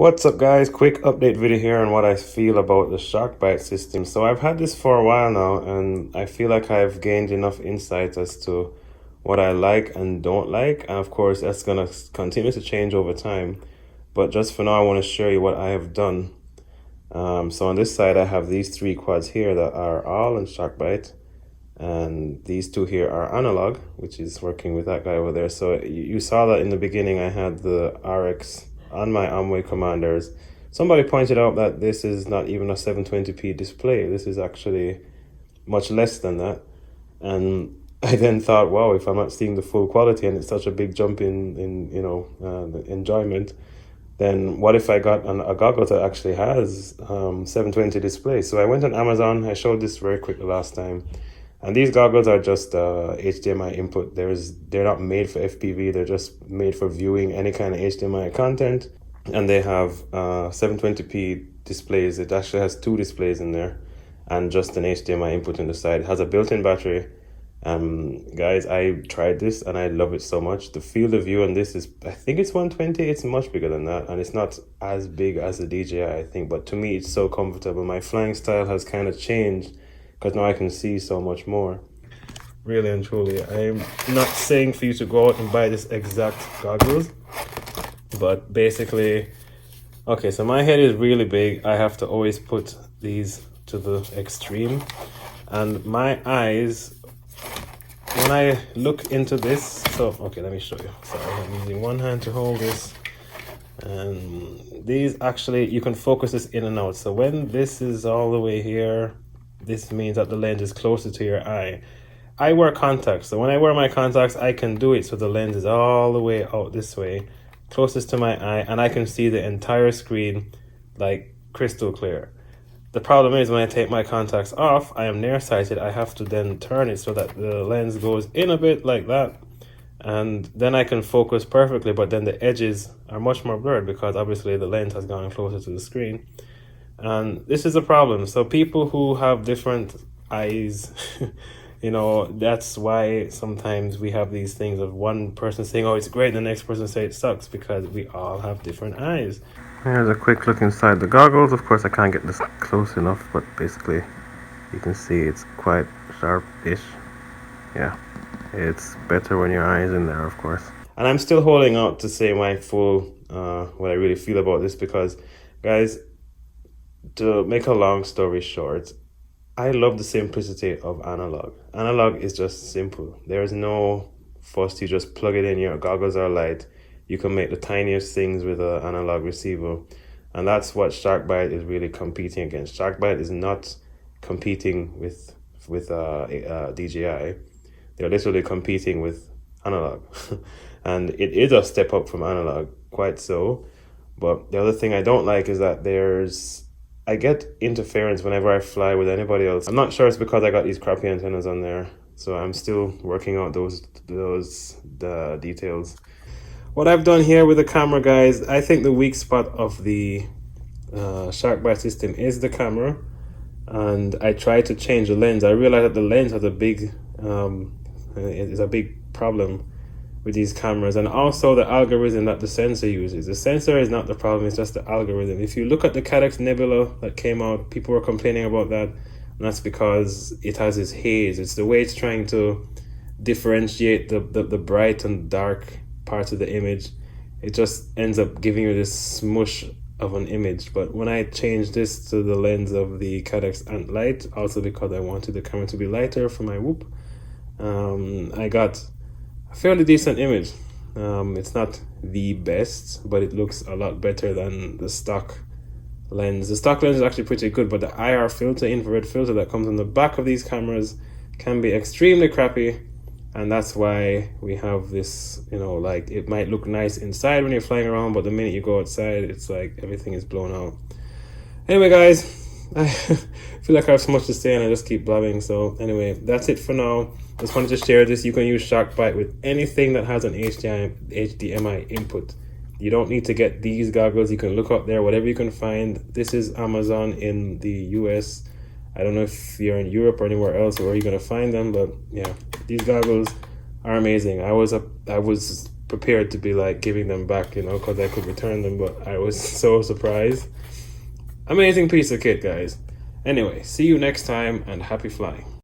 What's up guys, quick update video here on what I feel about the Sharkbyte system. So I've had this for a while now and I feel like I've gained enough insights as to what I like and don't like, and of course that's gonna continue to change over time, but just for now I want to show you what I have done. So on this side I have these three quads here that are all in Sharkbyte, and these two here are analog, which is working with that guy over there. So you saw that in the beginning I had the RX on my Amway commanders. Somebody pointed out that this is not even a 720p display. This is actually much less than that. And I then thought, wow, if I'm not seeing the full quality and it's such a big jump in enjoyment, then what if I got a goggle that actually has 720 display? So I went on Amazon. I showed this very quick the last time. And these goggles are just HDMI input. They're not made for FPV. They're just made for viewing any kind of HDMI content. And they have 720p displays. It actually has two displays in there and just an HDMI input in the side. It has a built-in battery. Guys, I tried this and I love it so much. The field of view on this is, I think it's 120. It's much bigger than that. And it's not as big as the DJI, I think. But to me, it's so comfortable. My flying style has kind of changed, because now I can see so much more. Really and truly, I'm not saying for you to go out and buy this exact goggles, but basically, okay, so my head is really big. I have to always put these to the extreme, and my eyes, when I look into this, so okay, let me show you. Sorry, I'm using one hand to hold this, and these actually, you can focus this in and out. So when this is all the way here, this means that the lens is closer to your eye. I wear contacts, so when I wear my contacts, I can do it so the lens is all the way out this way, closest to my eye, and I can see the entire screen like crystal clear. The problem is when I take my contacts off, I am nearsighted. I have to then turn it so that the lens goes in a bit like that, and then I can focus perfectly, but then the edges are much more blurred because obviously the lens has gone closer to the screen. And this is a problem. So people who have different eyes, that's why sometimes we have these things of one person saying, oh, it's great, the next person say it sucks, because we all have different eyes. Here's a quick look inside the goggles. Of course, I can't get this close enough, but basically you can see it's quite sharp-ish. Yeah, it's better when your eye is in there, of course. And I'm still holding out to say my full, what I really feel about this, because guys, to make a long story short, I love the simplicity of analog. Analog is just simple. There is no fuss. You just plug it in, your goggles are light. You can make the tiniest things with an analog receiver. And that's what Sharkbyte is really competing against. Sharkbyte is not competing with DJI. They're literally competing with analog. And it is a step up from analog, quite so. But the other thing I don't like is that I get interference whenever I fly with anybody else. I'm not sure it's because I got these crappy antennas on there, so I'm still working out those details. What I've done here with the camera, guys, I think the weak spot of the Sharkbyte system is the camera, and I tried to change the lens. I realized that the lens has a big problem with these cameras, and also the algorithm that the sensor uses. The sensor is not the problem, it's just the algorithm. If you look at the Cadex Nebula that came out, people were complaining about that, and that's because it has this haze. It's the way it's trying to differentiate the bright and dark parts of the image. It just ends up giving you this smush of an image. But when I changed this to the lens of the Cadex Ant Light, also because I wanted the camera to be lighter for my whoop, I got a fairly decent image. It's not the best, but it looks a lot better than the stock lens. The stock lens is actually pretty good, but the IR filter, infrared filter that comes on the back of these cameras can be extremely crappy, and that's why we have this, like, it might look nice inside when you're flying around, but the minute you go outside, it's like everything is blown out. Anyway, guys, I feel like I have so much to say and I just keep blabbing. So anyway, that's it for now. Just wanted to share this. You can use Sharkbyte with anything that has an HDMI input. You don't need to get these goggles. You can look up there, whatever you can find. This is Amazon in the US. I don't know if you're in Europe or anywhere else where you're going to find them, but yeah, these goggles are amazing. I was prepared to be like giving them back, you know, because I could return them, but I was so surprised. Amazing piece of kit, guys. Anyway, see you next time and happy flying.